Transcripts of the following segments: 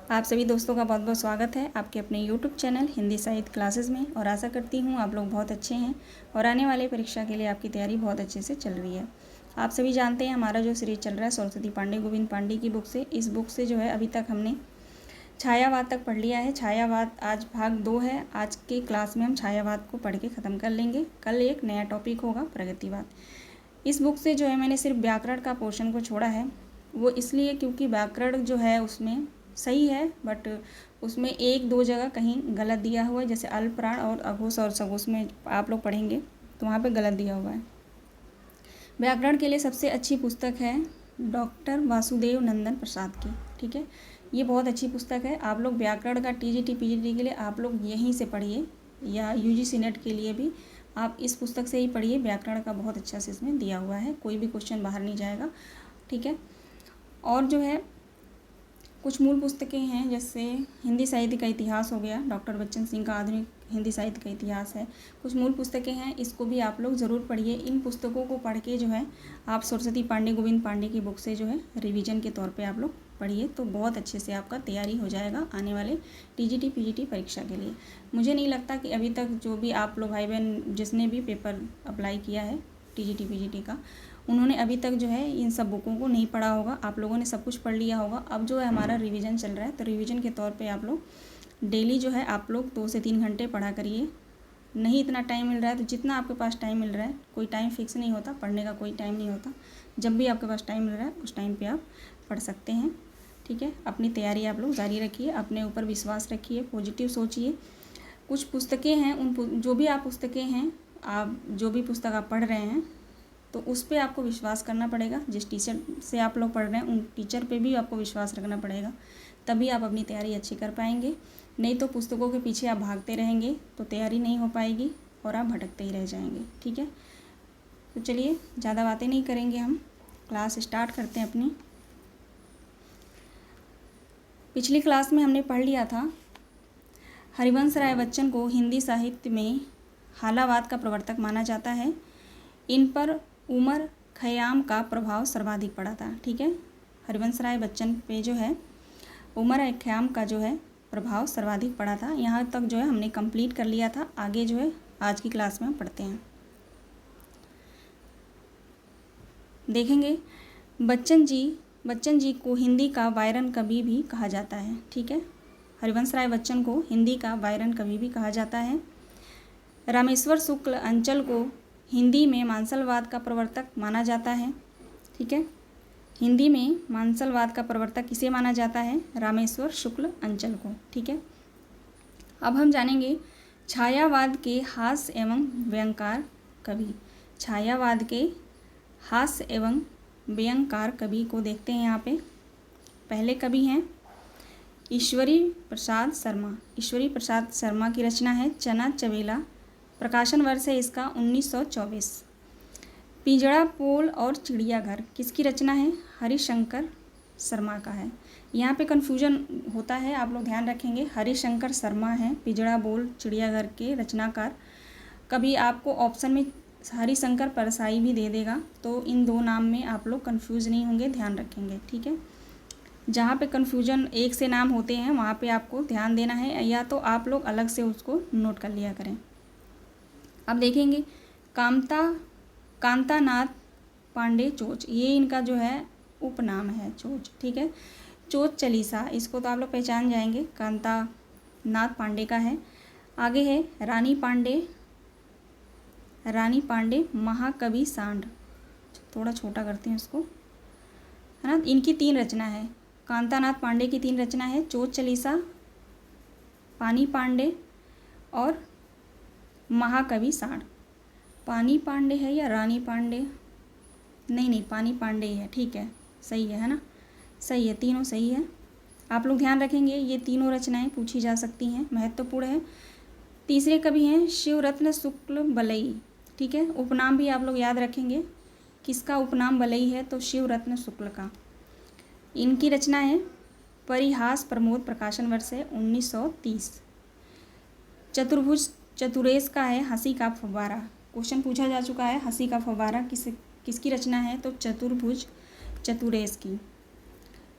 आप सभी दोस्तों का बहुत बहुत स्वागत है आपके अपने YouTube चैनल हिंदी साहित्य क्लासेस में। और आशा करती हूँ आप लोग बहुत अच्छे हैं और आने वाले परीक्षा के लिए आपकी तैयारी बहुत अच्छे से चल रही है। आप सभी जानते हैं हमारा जो सीरीज चल रहा है सरस्वती पांडे गोविंद पांडे की बुक से, इस बुक से जो है अभी तक हमने छायावाद तक पढ़ लिया है। छायावाद आज भाग 2 है। आज के क्लास में हम छायावाद को पढ़ के ख़त्म कर लेंगे। कल एक नया टॉपिक होगा प्रगतिवाद। इस बुक से जो है मैंने सिर्फ व्याकरण का पोर्शन को छोड़ा है, वो इसलिए क्योंकि व्याकरण जो है उसमें सही है बट उसमें एक दो जगह कहीं गलत दिया हुआ है, जैसे अल्पप्राण और अघोष और सघोष में आप लोग पढ़ेंगे तो वहाँ पे गलत दिया हुआ है। व्याकरण के लिए सबसे अच्छी पुस्तक है डॉक्टर वासुदेव नंदन प्रसाद की, ठीक है। ये बहुत अच्छी पुस्तक है। आप लोग व्याकरण का टीजीटी पीजीटी के लिए आप लोग यहीं से पढ़िए, या यूजीसी नेट के लिए भी आप इस पुस्तक से ही पढ़िए। व्याकरण का बहुत अच्छा से इसमें दिया हुआ है, कोई भी क्वेश्चन बाहर नहीं जाएगा, ठीक है। और जो है कुछ मूल पुस्तकें हैं, जैसे हिंदी साहित्य का इतिहास हो गया, डॉक्टर बच्चन सिंह का आधुनिक हिंदी साहित्य का इतिहास है। कुछ मूल पुस्तकें हैं, इसको भी आप लोग ज़रूर पढ़िए। इन पुस्तकों को पढ़ के जो है आप सरस्वती पांडे गोविंद पांडे की बुक से जो है रिवीजन के तौर पे आप लोग पढ़िए, तो बहुत अच्छे से आपका तैयारी हो जाएगा आने वाले टीजीटी पीजीटी परीक्षा के लिए। मुझे नहीं लगता कि अभी तक जो भी आप लोग भाई बहन जिसने भी पेपर अप्लाई किया है टीजीटी पीजीटी का, उन्होंने अभी तक जो है इन सब बुकों को नहीं पढ़ा होगा। आप लोगों ने सब कुछ पढ़ लिया होगा। अब जो है हमारा रिवीजन चल रहा है, तो रिवीजन के तौर पे आप लोग डेली जो है आप लोग 2 से 3 घंटे पढ़ा करिए। नहीं इतना टाइम मिल रहा है तो जितना आपके पास टाइम मिल रहा है, कोई टाइम फिक्स नहीं होता, पढ़ने का कोई टाइम नहीं होता, जब भी आपके पास टाइम मिल रहा है उस टाइम पर आप पढ़ सकते हैं, ठीक है। अपनी तैयारी आप लोग जारी रखिए, अपने ऊपर विश्वास रखिए, पॉजिटिव सोचिए। कुछ पुस्तकें हैं, उन जो भी आप पुस्तकें हैं, आप जो भी पुस्तक आप पढ़ रहे हैं तो उस पर आपको विश्वास करना पड़ेगा। जिस टीचर से आप लोग पढ़ रहे हैं उन टीचर पे भी आपको विश्वास रखना पड़ेगा, तभी आप अपनी तैयारी अच्छी कर पाएंगे। नहीं तो पुस्तकों के पीछे आप भागते रहेंगे तो तैयारी नहीं हो पाएगी और आप भटकते ही रह जाएंगे, ठीक है। तो चलिए ज़्यादा बातें नहीं करेंगे, हम क्लास स्टार्ट करते हैं अपनी। पिछली क्लास में हमने पढ़ लिया था हरिवंश राय बच्चन को हिंदी साहित्य में हालावाद का प्रवर्तक माना जाता है। इन पर उमर खयाम का प्रभाव सर्वाधिक पड़ा था, ठीक है। हरिवंश राय बच्चन पे जो है उमर खयाम का जो है प्रभाव सर्वाधिक पड़ा था। यहाँ तक जो है हमने कंप्लीट कर लिया था। आगे जो है आज की क्लास में हम पढ़ते हैं, देखेंगे। बच्चन जी को हिंदी का बायरन कवि भी कहा जाता है, ठीक है। हरिवंश राय बच्चन को हिंदी का बायरन कवि भी कहा जाता है। रामेश्वर शुक्ल अंचल को हिंदी में मानसलवाद का प्रवर्तक माना जाता है, ठीक है। हिंदी में मानसलवाद का प्रवर्तक किसे माना जाता है? रामेश्वर शुक्ल अंचल को, ठीक है। अब हम जानेंगे छायावाद के हास्य एवं व्यंग्यकार कवि। छायावाद के हास्य एवं व्यंग्यकार कवि को देखते हैं। यहाँ पे पहले कवि हैं ईश्वरी प्रसाद शर्मा। ईश्वरी प्रसाद शर्मा की रचना है चना चबेला। प्रकाशन वर्ष है इसका 1924। पिंजड़ा पोल और चिड़ियाघर किसकी रचना है? हरिशंकर शर्मा का है। यहाँ पे कन्फ्यूजन होता है, आप लोग ध्यान रखेंगे। हरिशंकर शर्मा है पिंजड़ा बोल चिड़ियाघर के रचनाकार। कभी आपको ऑप्शन में हरिशंकर परसाई भी दे देगा, तो इन दो नाम में आप लोग कन्फ्यूज नहीं होंगे, ध्यान रखेंगे, ठीक है। जहाँ पे कन्फ्यूजन एक से नाम होते हैं वहाँ पे आपको ध्यान देना है, या तो आप लोग अलग से उसको नोट कर लिया करें। अब देखेंगे कांतानाथ पांडे चोच, ये इनका जो है उपनाम है चोच, ठीक है। चोच चालीसा, इसको तो आप लोग पहचान जाएंगे, कांतानाथ पांडे का है। आगे है रानी पांडे महाकवि सांड, थोड़ा छोटा करते हैं इसको, है ना। इनकी 3 रचना है, कांतानाथ पांडे की 3 रचना है, चोच चालीसा, पानी पांडे और महाकवि सांड। पानी पांडे है या रानी पांडे? नहीं, पानी पांडे ही है, ठीक है, सही है ना, सही है, तीनों सही है। आप लोग ध्यान रखेंगे, ये तीनों रचनाएं पूछी जा सकती हैं, महत्वपूर्ण है। तीसरे कवि हैं शिवरत्न शुक्ल बलई, ठीक है। उपनाम भी आप लोग याद रखेंगे, किसका उपनाम बलई है? तो शिवरत्न शुक्ल का। इनकी रचना है परिहास प्रमोद। प्रकाशन वर्ष है 1930। चतुरेश का है हंसी का फव्वारा। क्वेश्चन पूछा जा चुका है, हंसी का फव्वारा किसकी रचना है? तो चतुरेश की।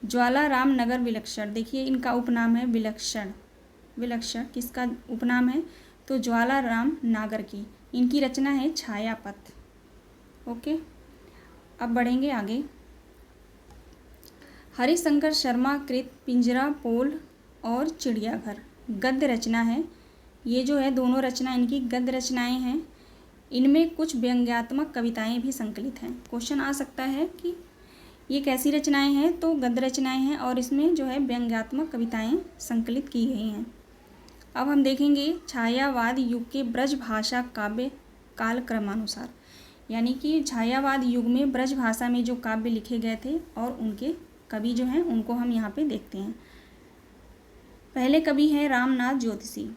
ज्वालाराम नगर विलक्षण, देखिए इनका उपनाम है विलक्षण। विलक्षण किसका उपनाम है? तो ज्वालाराम नागर की। इनकी रचना है छायापथ। ओके, अब बढ़ेंगे आगे। हरिशंकर शर्मा कृत पिंजरा पोल और चिड़ियाघर गद्य रचना है। ये जो है दोनों रचना इनकी गद्य रचनाएं हैं। इनमें कुछ व्यंग्यात्मक कविताएं भी संकलित हैं। क्वेश्चन आ सकता है कि ये कैसी रचनाएं हैं? तो गद्य रचनाएं हैं और इसमें जो है व्यंग्यात्मक कविताएं संकलित की गई हैं। अब हम देखेंगे छायावाद युग के ब्रज भाषा काव्य काल क्रमानुसार, यानी कि छायावाद युग में ब्रज भाषा में जो काव्य लिखे गए थे और उनके कवि जो हैं उनको हम यहाँ पे देखते हैं। पहले कवि हैं रामनाथ ज्योतिषी।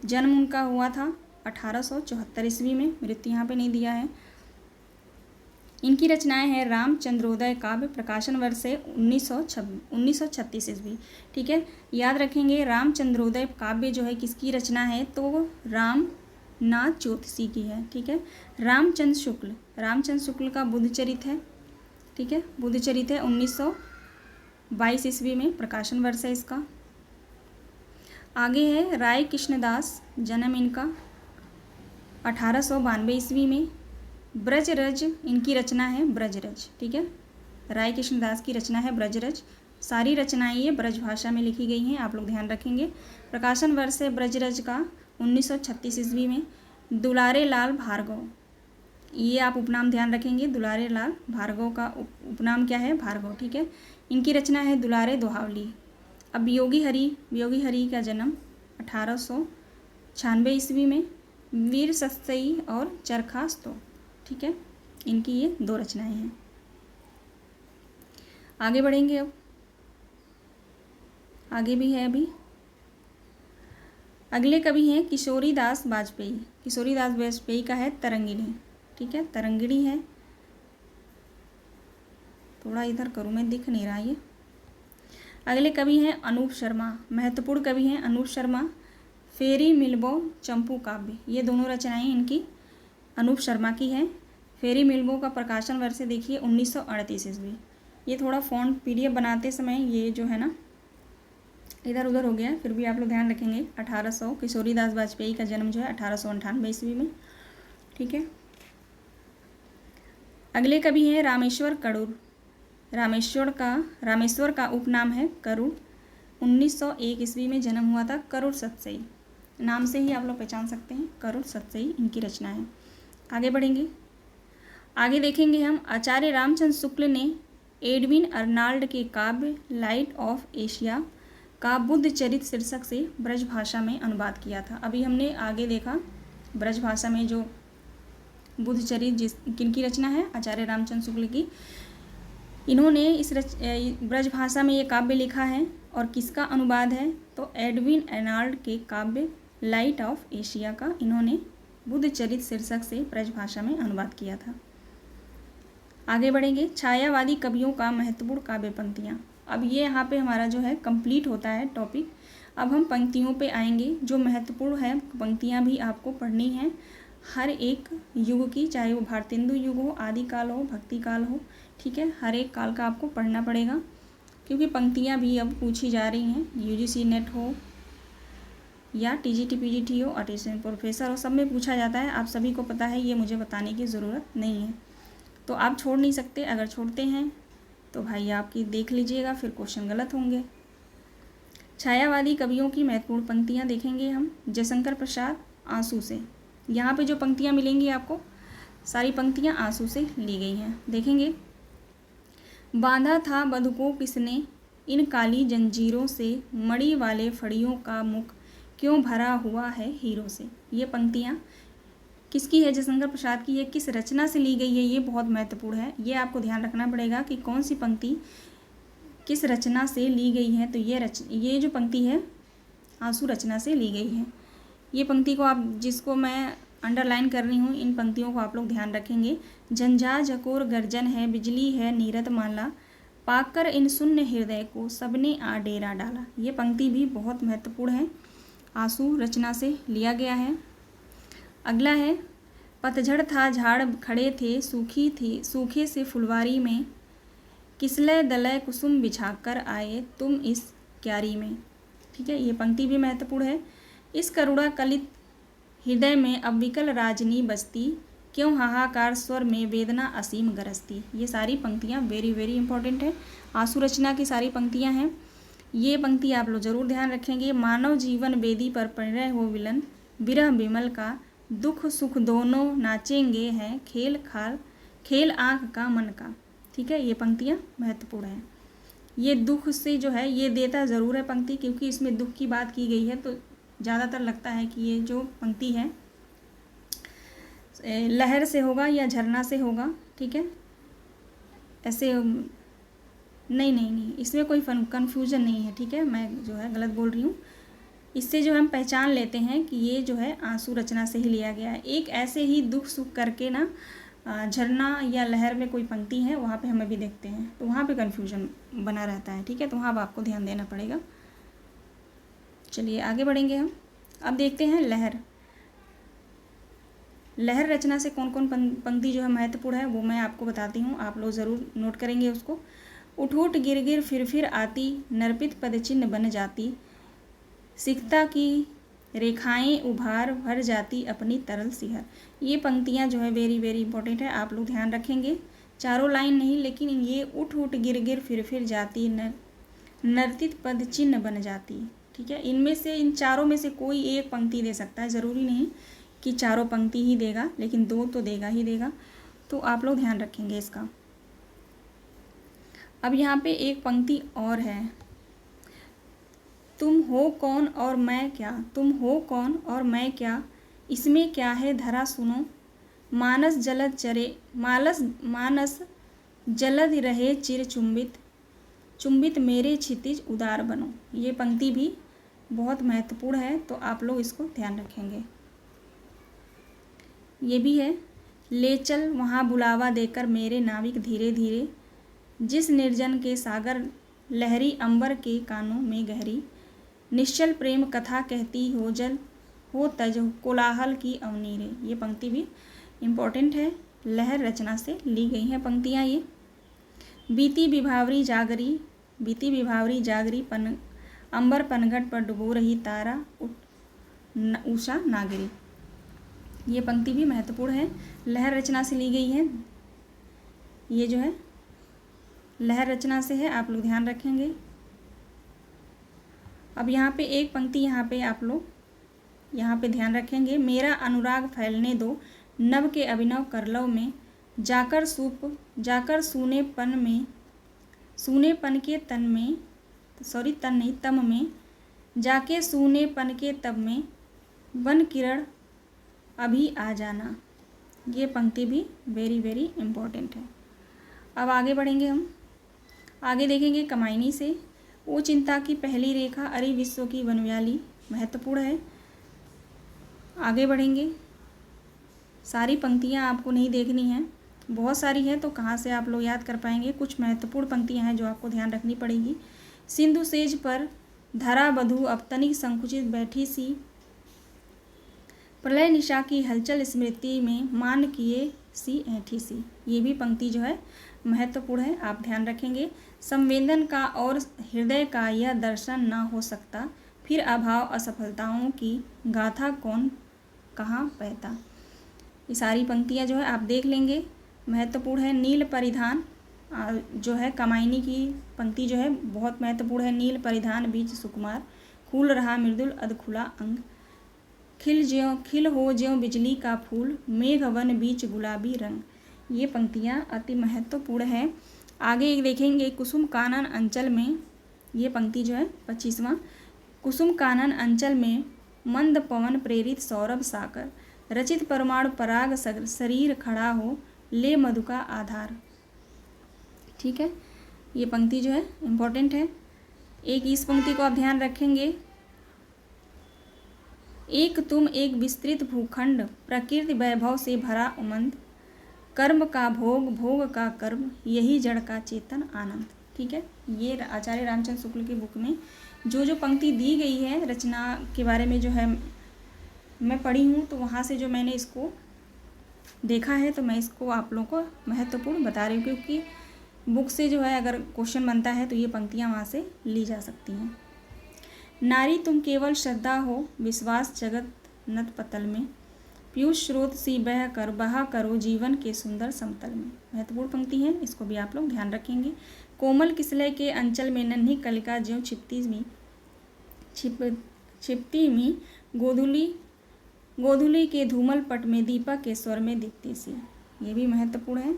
जन्म उनका हुआ था 1874 ईस्वी में, मृत्यु यहाँ पे नहीं दिया है। इनकी रचनाएं हैं रामचंद्रोदय काव्य, प्रकाशन वर्ष है 1936 ईस्वी। ठीक है, याद रखेंगे रामचंद्रोदय काव्य जो है किसकी रचना है? तो रामनाथ ज्योतिषी की है। ठीक है, रामचंद्र शुक्ल का बुद्धचरित है। ठीक है, बुद्धचरित है 1922 ईस्वी में, प्रकाशन वर्ष है इसका। आगे है राय कृष्णदास, जन्म इनका 1892 ईस्वी में। ब्रजरज इनकी रचना है ब्रजरज। ठीक है, राय कृष्णदास की रचना है ब्रजरज। सारी रचनाएं ये ब्रज भाषा में लिखी गई हैं, आप लोग ध्यान रखेंगे। प्रकाशन वर्ष है ब्रजरज का 1936 ईस्वी में। दुलारे लाल भार्गव, ये आप उपनाम ध्यान रखेंगे। दुलारे लाल भार्गव का उपनाम क्या है? भार्गव। ठीक है, इनकी रचना है दुलारे दोहावली। अब योगी हरि का जन्म 1896 ईस्वी में। वीर सत्सई और चरखा स्तोप। ठीक है, इनकी ये दो रचनाएं हैं। आगे बढ़ेंगे। अब आगे भी है अभी। अगले कवि हैं किशोरीदास वाजपेयी। किशोरीदास वाजपेयी का है तरंगिणी। ठीक है, तरंगिणी है। थोड़ा इधर करूँ, मैं दिख नहीं रहा ये। अगले कवि हैं अनूप शर्मा। महत्वपूर्ण कवि हैं अनूप शर्मा। फेरी मिल्बो चंपू काव्य, ये दोनों रचनाएं इनकी अनूप शर्मा की है। फेरी मिल्बो का प्रकाशन वर्ष देखिए 1938 ईस्वी। ये थोड़ा फॉन्ट PDF बनाते समय ये जो है ना इधर उधर हो गया, फिर भी आप लोग ध्यान रखेंगे। 1800 किशोरीदास वाजपेयी का जन्म जो है 1898 ईस्वी में। ठीक है, अगले कवि हैं रामेश्वर करूर। रामेश्वर का उपनाम है करूर। 1901 ईस्वी में जन्म हुआ था। करूर सतसई नाम से ही आप लोग पहचान सकते हैं, करूर सतसई इनकी रचना है। आगे बढ़ेंगे। आगे देखेंगे हम आचार्य रामचंद्र शुक्ल ने एडविन अर्नाल्ड के काव्य लाइट ऑफ एशिया का बुद्ध चरित शीर्षक से ब्रज भाषा में अनुवाद किया था। अभी हमने आगे देखा ब्रज भाषा में जो बुद्ध चरित किनकी रचना है? आचार्य रामचंद्र शुक्ल की। इन्होंने इस ब्रज भाषा में ये काव्य लिखा है और किसका अनुवाद है? तो एडविन अर्नाल्ड के काव्य लाइट ऑफ एशिया का इन्होंने बुद्ध चरित शीर्षक से ब्रज भाषा में अनुवाद किया था। आगे बढ़ेंगे। छायावादी कवियों का महत्वपूर्ण काव्य पंक्तियाँ। अब ये यहाँ पे हमारा जो है कंप्लीट होता है टॉपिक। अब हम पंक्तियों पे आएंगे। जो महत्वपूर्ण है पंक्तियाँ भी आपको पढ़नी है हर एक युग की, चाहे वो भारतेंदु युग हो, आदिकाल हो, भक्ति काल हो। ठीक है, हर एक काल का आपको पढ़ना पड़ेगा, क्योंकि पंक्तियाँ भी अब पूछी जा रही हैं। UGC नेट हो या TGT PGT हो, असिस्टेंट प्रोफेसर हो, सब में पूछा जाता है। आप सभी को पता है, ये मुझे बताने की ज़रूरत नहीं है। तो आप छोड़ नहीं सकते। अगर छोड़ते हैं तो भाई आपकी देख लीजिएगा, फिर क्वेश्चन गलत होंगे। छायावादी कवियों की महत्वपूर्ण पंक्तियाँ देखेंगे हम। जयशंकर प्रसाद आंसू से, यहाँ पे जो पंक्तियाँ मिलेंगी आपको सारी पंक्तियाँ आंसू से ली गई हैं। देखेंगे। बांधा था बधु को किसने इन काली जंजीरों से, मणि वाले फड़ियों का मुख क्यों भरा हुआ है हीरों से। ये पंक्तियाँ किसकी है? जयशंकर प्रसाद की। ये किस रचना से ली गई है? ये बहुत महत्वपूर्ण है, ये आपको ध्यान रखना पड़ेगा कि कौन सी पंक्ति किस रचना से ली गई है। तो ये जो पंक्ति है आंसू रचना से ली गई है। ये पंक्ति को आप, जिसको मैं अंडरलाइन कर रही हूँ, इन पंक्तियों को आप लोग ध्यान रखेंगे। झंझा झकोर गर्जन है, बिजली है नीरद माला, पाकर इन शून्य हृदय को सबने आ डेरा डाला। ये पंक्ति भी बहुत महत्वपूर्ण है, आंसू रचना से लिया गया है। अगला है पतझड़ था झाड़ खड़े थे, सूखी थी सूखे से फुलवारी में, किसलय दलय कुसुम बिछाकर आए तुम इस क्यारी में। ठीक है, ये पंक्ति भी महत्वपूर्ण है। इस करुणा कलित हृदय में अब विकल राजनी बसती, क्यों हाहाकार स्वर में वेदना असीम गरजती। ये सारी पंक्तियाँ वेरी वेरी इंपॉर्टेंट है, आंसू रचना की सारी पंक्तियाँ हैं। ये पंक्ति आप लोग जरूर ध्यान रखेंगे। मानव जीवन वेदी पर परिणय हो विलन, विरह विमल का दुख सुख दोनों नाचेंगे हैं, खेल आँख का मन का। ठीक है, ये पंक्तियाँ महत्वपूर्ण हैं। ये दुख से जो है ये देता ज़रूर है पंक्ति, क्योंकि इसमें दुख की बात की गई है, तो ज़्यादातर लगता है कि ये जो पंक्ति है लहर से होगा या झरना से होगा। ठीक है, ऐसे नहीं, इसमें कोई कन्फ्यूज़न नहीं है। ठीक है, मैं जो है गलत बोल रही हूँ। इससे जो हम पहचान लेते हैं कि ये जो है आंसू रचना से ही लिया गया है। एक ऐसे ही दुख सुख करके ना झरना या लहर में कोई पंक्ति है, वहाँ पे हमें भी देखते हैं, तो वहाँ पे कन्फ्यूजन बना रहता है। ठीक है, तो वहाँ आपको ध्यान देना पड़ेगा। चलिए आगे बढ़ेंगे हम। अब देखते हैं लहर। लहर रचना से कौन कौन पंक्ति जो है महत्वपूर्ण है वो मैं आपको बताती हूँ, आप लोग ज़रूर नोट करेंगे उसको। उठ उठ गिर गिर फिर आती, नर्पित पद चिन्ह बन जाती, सिकता की रेखाएं उभार भर जाती अपनी तरल सिहर। ये पंक्तियाँ जो है वेरी वेरी इंपॉर्टेंट है, आप लोग ध्यान रखेंगे। चारों लाइन नहीं, लेकिन ये उठ उठ गिर गिर फिर जाती, नर्तित पद चिन्ह बन जाती। ठीक है, इनमें से इन चारों में से कोई एक पंक्ति दे सकता है, ज़रूरी नहीं कि चारों पंक्ति ही देगा, लेकिन दो तो देगा ही देगा, तो आप लोग ध्यान रखेंगे इसका। अब यहाँ पे एक पंक्ति और है, तुम हो कौन और मैं क्या, तुम हो कौन और मैं क्या, इसमें क्या है धरा सुनो, मानस जलद रहे चिर चुंबित मेरे क्षितिज उदार बनो। ये पंक्ति भी बहुत महत्वपूर्ण है, तो आप लोग इसको ध्यान रखेंगे। ये भी है, ले चल वहाँ बुलावा देकर मेरे नाविक धीरे धीरे, जिस निर्जन के सागर लहरी अंबर के कानों में गहरी, निश्चल प्रेम कथा कहती हो जल हो तज कोलाहल की अवनीरे। ये पंक्ति भी इम्पोर्टेंट है, लहर रचना से ली गई हैं पंक्तियाँ ये। बीती विभावरी जागरी अंबर पनघट पर डुबो रही तारा उषा नागरी। ये पंक्ति भी महत्वपूर्ण है, लहर रचना से ली गई है। ये जो है लहर रचना से है, आप लोग ध्यान रखेंगे। अब यहाँ पे एक पंक्ति यहाँ पे आप लोग यहाँ पे ध्यान रखेंगे, मेरा अनुराग फैलने दो नभ के अभिनव करलव में, जाकर सूनेपन के तन में, सॉरी तन नहीं तम में, जाके सूनेपन के तब में, वन किरण अभी आ जाना। ये पंक्ति भी वेरी वेरी इम्पोर्टेंट है। अब आगे बढ़ेंगे हम, आगे देखेंगे कमायनी से, वो चिंता की पहली रेखा अरे विश्व की वनव्याली, महत्वपूर्ण है। आगे बढ़ेंगे, सारी पंक्तियाँ आपको नहीं देखनी हैं, बहुत सारी है, तो कहाँ से आप लोग याद कर पाएंगे। कुछ महत्वपूर्ण पंक्तियाँ हैं जो आपको ध्यान रखनी पड़ेगी। सिंधु सेज पर धरा बधू अब तनिक संकुचित बैठी सी, प्रलय निशा की हलचल स्मृति में मान किए सी ऐठी सी। ये भी पंक्ति जो है महत्वपूर्ण है, आप ध्यान रखेंगे। संवेदन का और हृदय का यह दर्शन न हो सकता, फिर अभाव असफलताओं की गाथा कौन कहाँ बहता। ये सारी पंक्तियाँ जो है आप देख लेंगे, महत्वपूर्ण है। नील परिधान जो है कमायनी की पंक्ति जो है बहुत महत्वपूर्ण है। नील परिधान बीच सुकुमार, खुल रहा मृदुल अधखुला अंग, खिल हो ज्यों बिजली का फूल, मेघ वन बीच गुलाबी रंग। ये पंक्तियाँ अति महत्वपूर्ण है। आगे देखेंगे कुसुम कानन अंचल में, ये पंक्ति जो है 25वां, कुसुम कानन अंचल में मंद पवन प्रेरित सौरभ साकर, रचित परमाणु पराग शरीर खड़ा हो, ले मधु का आधार। ठीक है, ये पंक्ति जो है इम्पोर्टेंट है। एक इस पंक्ति को आप ध्यान रखेंगे, एक तुम एक विस्तृत भूखंड, प्रकृति वैभव से भरा उमंग, कर्म का भोग भोग का कर्म, यही जड़ का चेतन आनंद। ठीक है, ये आचार्य रामचंद्र शुक्ल की बुक में जो पंक्ति दी गई है रचना के बारे में जो है मैं पढ़ी हूँ, तो वहाँ से जो मैंने इसको देखा है, तो मैं इसको आप लोगों को महत्वपूर्ण बता रही हूँ, क्योंकि बुक से जो है अगर क्वेश्चन बनता है तो ये पंक्तियाँ वहाँ से ली जा सकती हैं। नारी तुम केवल श्रद्धा हो, विश्वास जगत नत पतल में, पीयूष स्रोत सी बहा करो जीवन के सुंदर समतल में। महत्वपूर्ण पंक्ति है, इसको भी आप लोग ध्यान रखेंगे। कोमल किसलय के अंचल में नन्ही कलिका ज्यों छिपती मी, गोधुली के धूमल पट में दीपक के स्वर में दिखती सी। ये भी महत्वपूर्ण है।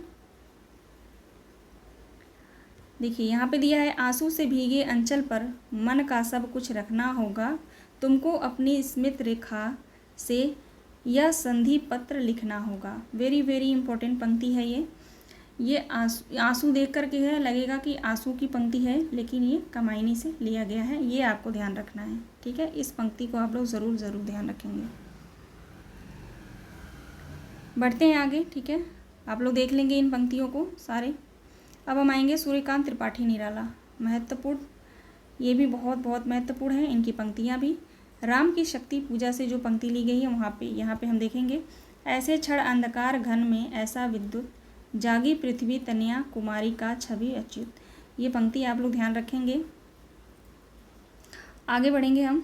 देखिए यहाँ पे दिया है, आंसू से भीगे अंचल पर मन का सब कुछ रखना होगा, तुमको अपनी स्मित रेखा से यह संधि पत्र लिखना होगा। वेरी वेरी इंपॉर्टेंट पंक्ति है ये आंसू देख करके है लगेगा कि आंसू की पंक्ति है, लेकिन ये कमायनी से लिया गया है, ये आपको ध्यान रखना है। ठीक है, इस पंक्ति को आप लोग ज़रूर ध्यान रखेंगे। बढ़ते हैं आगे। ठीक है, आप लोग देख लेंगे इन पंक्तियों को सारे। अब हम आएंगे सूर्यकांत त्रिपाठी निराला। महत्वपूर्ण, ये भी बहुत बहुत महत्वपूर्ण है इनकी पंक्तियाँ भी। राम की शक्ति पूजा से जो पंक्ति ली गई है वहाँ पे यहाँ पे हम देखेंगे, ऐसे क्षण अंधकार घन में ऐसा विद्युत, जागी पृथ्वी तनया कुमारी का छवि अच्युत। ये पंक्ति आप लोग ध्यान रखेंगे। आगे बढ़ेंगे हम,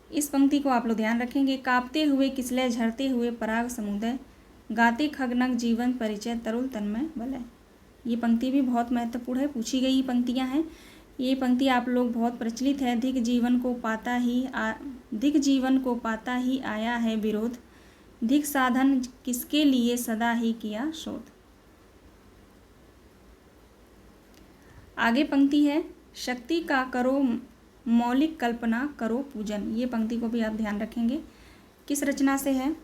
इस पंक्ति को आप लोग ध्यान रखेंगे। कांपते हुए किसलय झरते हुए पराग समुदय, गाते खगनक जीवन परिचय तरुल तन्मय बलय। ये पंक्ति भी बहुत महत्वपूर्ण है, पूछी गई पंक्तियाँ हैं। ये पंक्ति आप लोग बहुत प्रचलित है। धिक जीवन को पाता ही आया है विरोध, धिक साधन किसके लिए सदा ही किया शोध। आगे पंक्ति है, शक्ति का करो मौलिक कल्पना करो पूजन। ये पंक्ति को भी आप ध्यान रखेंगे। किस रचना से है?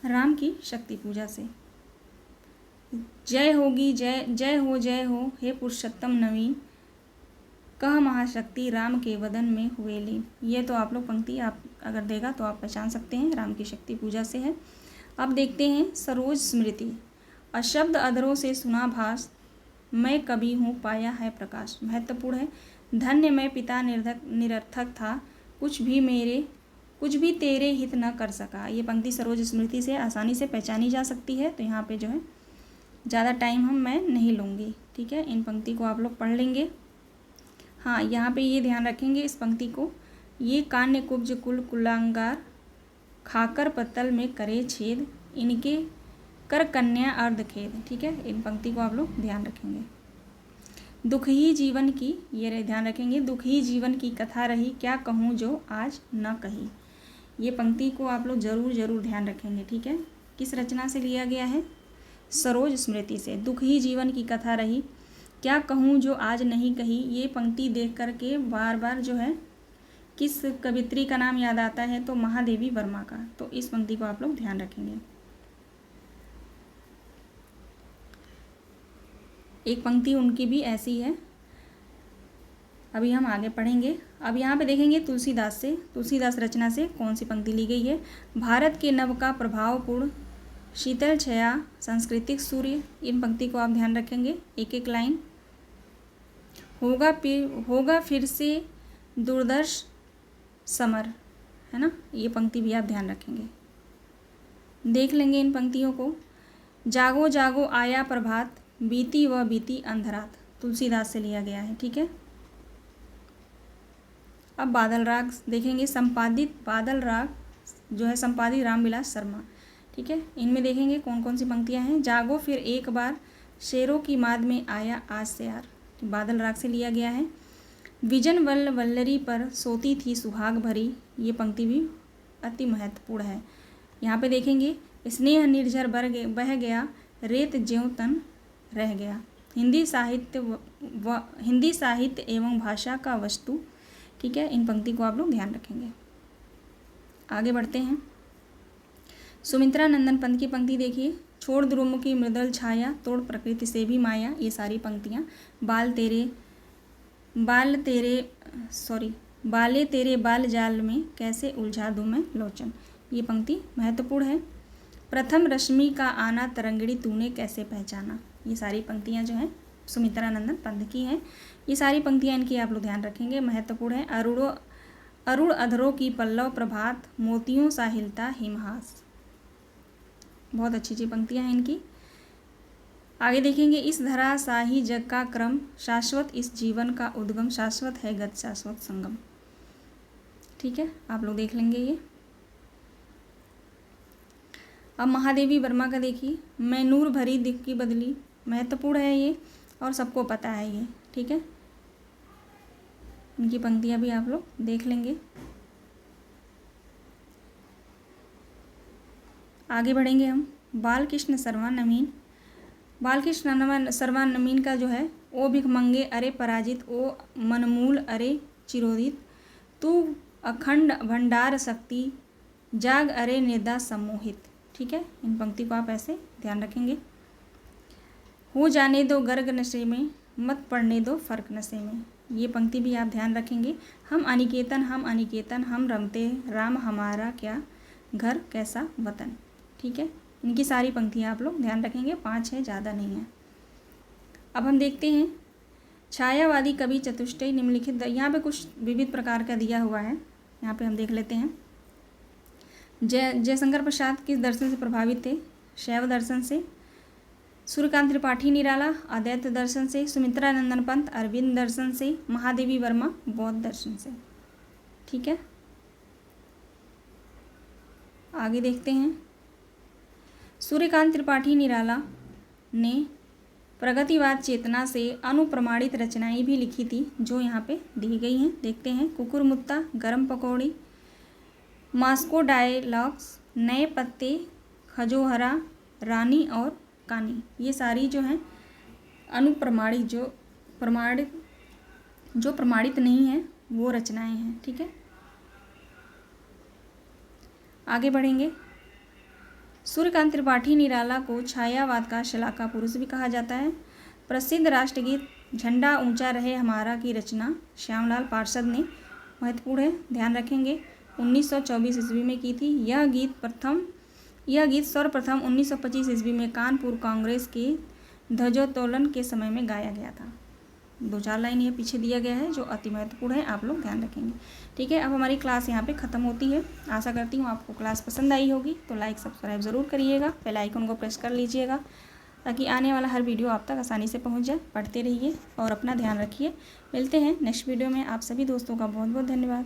राम की शक्ति पूजा से। जय होगी जय हो हे पुरुषोत्तम नवीन, कह महाशक्ति राम के वदन में हुए लीन। ये तो आप लोग पंक्ति आप अगर देगा तो आप पहचान सकते हैं, राम की शक्ति पूजा से है। अब देखते हैं सरोज स्मृति। अशब्द अधरों से सुना भास, मैं कभी हूँ पाया है प्रकाश। महत्वपूर्ण है। धन्य मैं पिता निरर्थक था, कुछ भी तेरे हित न कर सका। ये पंक्ति सरोज स्मृति से आसानी से पहचानी जा सकती है, तो यहाँ पे जो है ज़्यादा टाइम मैं नहीं लूँगी। ठीक है, इन पंक्ति को आप लोग पढ़ लेंगे। हाँ, यहाँ पे ये ध्यान रखेंगे इस पंक्ति को, ये कान्य कुब्ज कुल कुलांगार, खाकर पत्तल में करे छेद, इनके कर कन्या अर्ध खेद। ठीक है, इन पंक्ति को आप लोग ध्यान रखेंगे। दुख ही जीवन की, ये ध्यान रखेंगे, दुख ही जीवन की कथा रही, क्या कहूँ जो आज न कही। ये पंक्ति को आप लोग ज़रूर ध्यान रखेंगे। ठीक है, किस रचना से लिया गया है? सरोज स्मृति से। दुख ही जीवन की कथा रही, क्या कहूँ जो आज नहीं कही। ये पंक्ति देख करके बार बार जो है किस कवित्री का नाम याद आता है? तो महादेवी वर्मा का। तो इस पंक्ति को आप लोग ध्यान रखेंगे। एक पंक्ति उनकी भी ऐसी है। अभी हम आगे पढ़ेंगे। अब यहाँ पे देखेंगे तुलसीदास से, तुलसीदास रचना से कौन सी पंक्ति ली गई है? भारत के नव का प्रभावपूर्ण शीतल छया सांस्कृतिक सूर्य। इन पंक्ति को आप ध्यान रखेंगे, एक एक लाइन। होगा फिर से दुर्दर्श समर, है ना, ये पंक्ति भी आप ध्यान रखेंगे। देख लेंगे इन पंक्तियों को। जागो जागो आया प्रभात, बीती अंधरात। तुलसीदास से लिया गया है। ठीक है, अब बादल राग देखेंगे। संपादित बादल राग जो है संपादित रामविलास शर्मा। ठीक है, इनमें देखेंगे कौन कौन सी पंक्तियां हैं। जागो फिर एक बार, शेरों की माद में आया आज से यार, बादल राग से लिया गया है। विजन वल्लरी पर सोती थी सुहाग भरी। ये पंक्ति भी अति महत्वपूर्ण है। यहाँ पे देखेंगे स्नेह निर्झर बह गया, रेत ज्यों तन रह गया। हिंदी साहित्य एवं भाषा का वस्तु। ठीक है, इन पंक्ति को आप लोग ध्यान रखेंगे। आगे बढ़ते हैं। सुमित्रा नंदन पंत की पंक्ति देखिए। छोड़ द्रुम की मृदल छाया, तोड़ प्रकृति से भी माया। ये सारी पंक्तियाँ बाले तेरे बाल जाल में कैसे उलझा दूँ मैं लोचन। ये पंक्ति महत्वपूर्ण है। प्रथम रश्मि का आना तरंगड़ी तूने कैसे पहचाना। ये सारी पंक्तियाँ जो हैं सुमित्रा नंदन पंत की हैं। ये सारी पंक्तियाँ इनकी आप लोग ध्यान रखेंगे, महत्वपूर्ण है। अरुण अधरों की पल्लव प्रभात, मोतियों सा हिलता हिमहास। बहुत अच्छी पंक्तियाँ हैं इनकी। आगे देखेंगे, इस धरा शाही जग का क्रम शाश्वत, इस जीवन का उद्गम शाश्वत है गत शाश्वत संगम। ठीक है, आप लोग देख लेंगे ये। अब महादेवी वर्मा का देखिए, मैं नूर भरी दिख की बदली, महत्वपूर्ण है ये और सबको पता है ये। ठीक है, इनकी पंक्तियाँ भी आप लोग देख लेंगे। आगे बढ़ेंगे हम, बालकृष्ण सर्वानमीन। बालकृष्ण सर्वानमीन का जो है, ओ भिखमंगे अरे पराजित, ओ मनमूल अरे चिरोदित, तू अखंड भंडार शक्ति, जाग अरे निदा सम्मोहित। ठीक है, इन पंक्ति को आप ऐसे ध्यान रखेंगे। हो जाने दो गर्ग नशे में, मत पड़ने दो फर्क नशे में, ये पंक्ति भी आप ध्यान रखेंगे। हम अनिकेतन हम रमते, राम हमारा क्या घर कैसा वतन। ठीक है, इनकी सारी पंक्तियाँ आप लोग ध्यान रखेंगे, 5 है, ज़्यादा नहीं है। अब हम देखते हैं छायावादी कवि चतुष्टय निम्नलिखित, यहाँ पे कुछ विविध प्रकार का दिया हुआ है, यहाँ पे हम देख लेते हैं। जयशंकर प्रसाद किस दर्शन से प्रभावित थे? शैव दर्शन से। सूर्यकांत त्रिपाठी निराला अद्वैत दर्शन से। सुमित्रा नंदन पंत अरविंद दर्शन से। महादेवी वर्मा बौद्ध दर्शन से। ठीक है, आगे देखते हैं। सूर्यकांत त्रिपाठी निराला ने प्रगतिवाद चेतना से अनुप्रमाणित रचनाएं भी लिखी थी, जो यहाँ पे दी गई हैं। देखते हैं, कुकुरमुत्ता, गरम पकौड़ी, मास्को डायलॉग्स, नए पत्ते, खजोहरा, रानी और कानी, ये सारी जो हैं अनुप्रमाणित, जो प्रमाणित नहीं है वो रचनाएं हैं। ठीक है, आगे बढ़ेंगे। सूर्यकांत त्रिपाठी निराला को छायावाद का शलाका पुरुष भी कहा जाता है। प्रसिद्ध राष्ट्रगीत झंडा ऊंचा रहे हमारा की रचना श्यामलाल पार्षद ने, महत्वपूर्ण है, ध्यान रखेंगे, 1924 ईस्वी में की थी। यह गीत सर्वप्रथम 1925 ईस्वी में कानपुर कांग्रेस के ध्वजोत्तोलन के समय में गाया गया था। 2-4 लाइन ये पीछे दिया गया है जो अति महत्वपूर्ण है, आप लोग ध्यान रखेंगे। ठीक है, अब हमारी क्लास यहाँ पे ख़त्म होती है। आशा करती हूँ आपको क्लास पसंद आई होगी, तो लाइक सब्सक्राइब ज़रूर करिएगा, बेल आइकन को प्रेस कर लीजिएगा ताकि आने वाला हर वीडियो आप तक आसानी से पहुँच जाए। पढ़ते रहिए और अपना ध्यान रखिए। मिलते हैं नेक्स्ट वीडियो में। आप सभी दोस्तों का बहुत बहुत धन्यवाद।